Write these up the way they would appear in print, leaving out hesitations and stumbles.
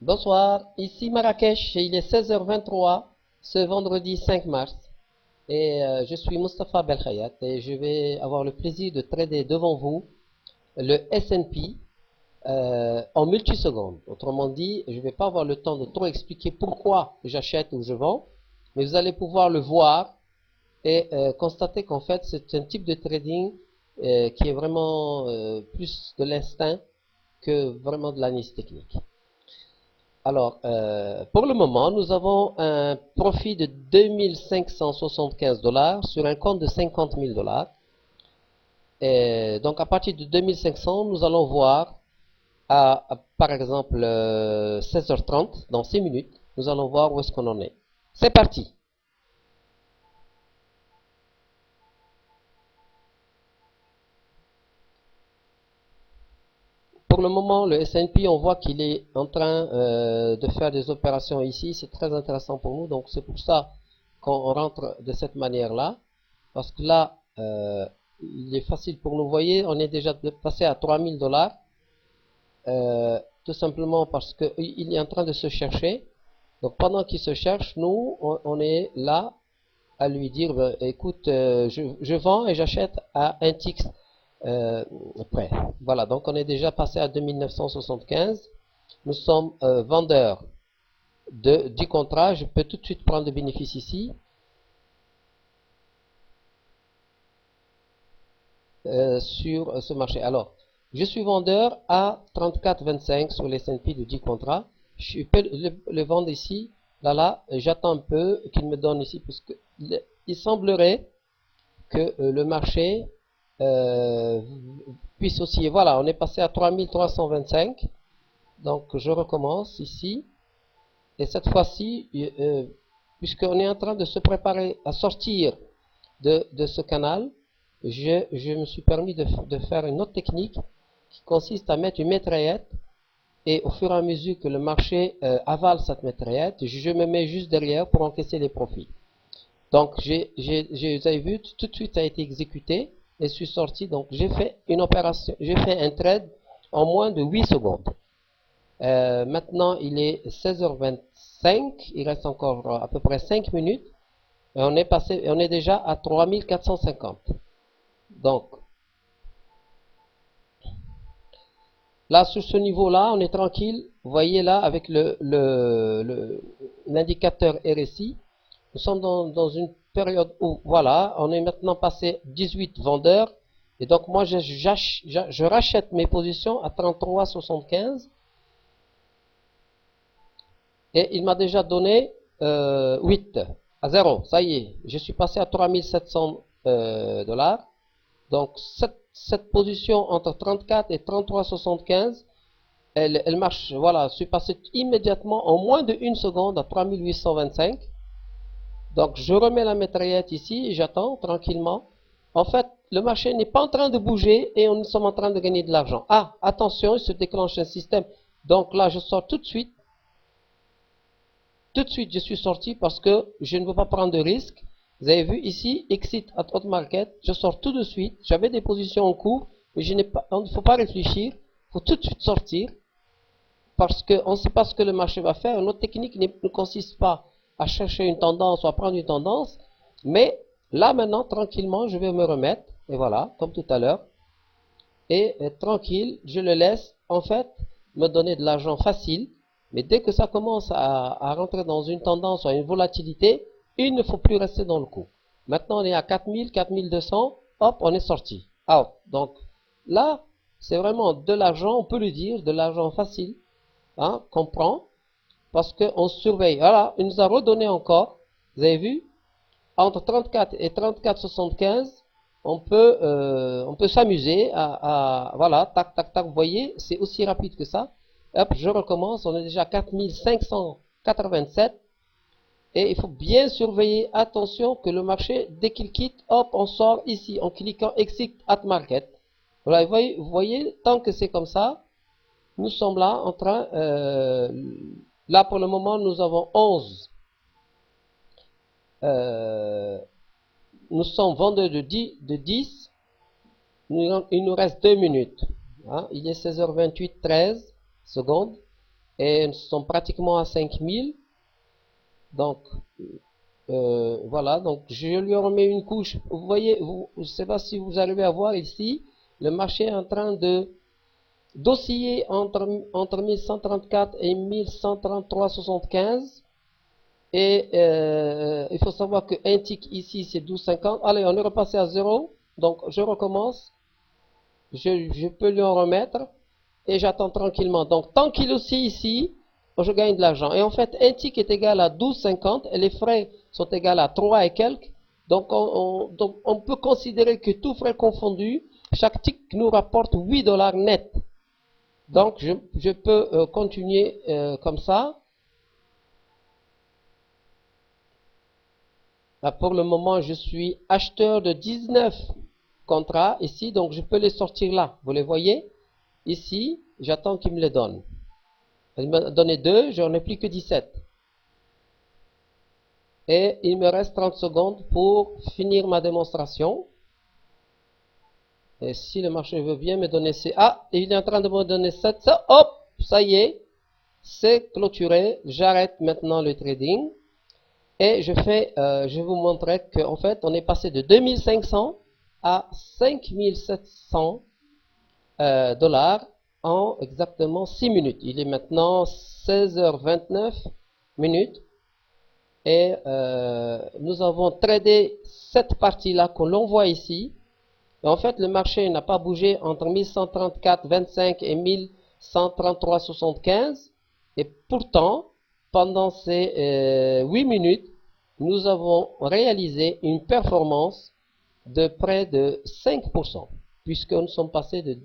Bonsoir, ici Marrakech et il est 16h23 ce vendredi 5 mars et je suis Mustapha Belkhayat et je vais avoir le plaisir de trader devant vous le S&P en multisecondes. Autrement dit, je ne vais pas avoir le temps de trop expliquer pourquoi j'achète ou je vends, mais vous allez pouvoir le voir et constater qu'en fait c'est un type de trading qui est vraiment plus de l'instinct que vraiment de l'analyse technique. Alors, pour le moment, nous avons un profit de 2575 dollars sur un compte de 50 000 dollars. Et donc, à partir de 2500, nous allons voir, par exemple, 16h30, dans 6 minutes, nous allons voir où est-ce qu'on en est. C'est parti! Pour le moment, le S&P, on voit qu'il est en train de faire des opérations ici. C'est très intéressant pour nous. Donc, c'est pour ça qu'on rentre de cette manière-là. Parce que là, il est facile pour nous. Vous voyez, on est déjà passé à 3000 dollars. Tout simplement parce qu'il est en train de se chercher. Donc, pendant qu'il se cherche, nous, on est là à lui dire, écoute, je vends et j'achète à un tick près. Voilà, donc on est déjà passé à 2975. Nous sommes vendeurs du contrat. Je peux tout de suite prendre le bénéfice ici. Sur ce marché. Alors, je suis vendeur à 34,25 sur les S&P de 10 contrats. Je peux le vendre ici. Là, j'attends un peu qu'il me donne ici, parce que il semblerait que le marché euh, puisse osciller. Voilà, on est passé à 3325. Donc, je recommence ici. Et cette fois-ci, puisqu'on est en train de se préparer à sortir de ce canal, je me suis permis de faire une autre technique qui consiste à mettre une mitraillette et au fur et à mesure que le marché avale cette mitraillette, je me mets juste derrière pour encaisser les profits. Donc, vous avez vu, tout de suite ça a été exécuté et je suis sorti. Donc, j'ai fait une opération, j'ai fait un trade en moins de 8 secondes. Maintenant, il est 16h25, il reste encore à peu près 5 minutes. Et on est déjà à 3450. Donc, là, sur ce niveau-là, on est tranquille. Vous voyez là, avec l'indicateur RSI, nous sommes dans une période où, voilà, on est maintenant passé 18 vendeurs. Et donc, moi, je rachète mes positions à 33,75. Et il m'a déjà donné 8 à 0. Ça y est, je suis passé à 3700 dollars. Donc, cette position entre 34 et 33,75, elle marche. Voilà, je suis passé immédiatement en moins de 1 seconde à 3825. Donc, je remets la mitraillette ici et j'attends tranquillement. En fait, le marché n'est pas en train de bouger et nous sommes en train de gagner de l'argent. Ah, attention, il se déclenche un système. Donc là, je sors tout de suite. Tout de suite, je suis sorti parce que je ne veux pas prendre de risques. Vous avez vu ici, exit at hot market. Je sors tout de suite. J'avais des positions en cours, mais il ne faut pas réfléchir. Il faut tout de suite sortir parce qu'on ne sait pas ce que le marché va faire. Notre technique ne consiste pas à chercher une tendance ou à prendre une tendance, mais là maintenant, tranquillement, je vais me remettre. Et voilà, comme tout à l'heure. Et tranquille, je le laisse en fait me donner de l'argent facile. Mais dès que ça commence à rentrer dans une tendance ou à une volatilité, il ne faut plus rester dans le coup. Maintenant, on est à 4000, 4200, hop, on est sorti. Out. Donc là, c'est vraiment de l'argent, on peut le dire, de l'argent facile, hein, qu'on prend, parce qu'on surveille. Voilà, il nous a redonné encore, vous avez vu, entre 34 et 34,75, on peut s'amuser voilà, tac, tac, tac, vous voyez, c'est aussi rapide que ça. Hop, je recommence, on est déjà à 4587 et il faut bien surveiller, attention que le marché, dès qu'il quitte, hop, on sort ici en cliquant Exit at Market. Voilà, vous voyez, tant que c'est comme ça, nous sommes là en train, là pour le moment, nous avons 11. Nous sommes vendeurs de 10. Il nous reste 2 minutes. Hein, il est 16h28, 13 secondes. et nous sommes pratiquement à 5000. Donc, voilà, donc je lui remets une couche. Vous voyez, je ne sais pas si vous arrivez à voir ici, le marché est en train d'osciller entre 1134 et 1133,75. Et il faut savoir que un tick ici c'est 12,50. Allez, on est repassé à 0. Donc je recommence. Je peux lui en remettre. Et j'attends tranquillement. Donc tant qu'il oscille ici, je gagne de l'argent. Et en fait, un tick est égal à 12,50 et les frais sont égaux à 3 et quelques. Donc on peut considérer que tout frais confondu, chaque tick nous rapporte 8 dollars net. Donc je peux continuer comme ça. Là, pour le moment, je suis acheteur de 19 contrats ici, donc je peux les sortir là. Vous les voyez? Ici, j'attends qu'il me les donne. Il m'a donné 2, j'en ai plus que 17. Et il me reste 30 secondes pour finir ma démonstration. Et si le marché veut bien me donner ces... Ah, il est en train de me donner 7. Ça, hop, ça y est, c'est clôturé. J'arrête maintenant le trading. Et je vais vous montrer qu'en fait, on est passé de 2500 à 5700 dollars en exactement 6 minutes. Il est maintenant 16h29 minutes. Et nous avons tradé cette partie-là que l'on voit ici. Et en fait, le marché n'a pas bougé entre 1134,25 et 1133,75. Et pourtant, pendant ces 8 minutes, nous avons réalisé une performance de près de 5%, puisque nous sommes passés de...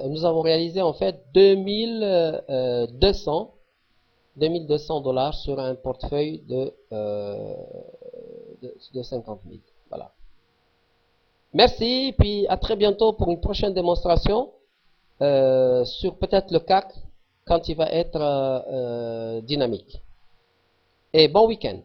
nous avons réalisé en fait 2200 dollars sur un portefeuille de 50 000. Voilà. Merci, puis à très bientôt pour une prochaine démonstration sur peut-être le CAC quand il va être dynamique. Et bon week-end.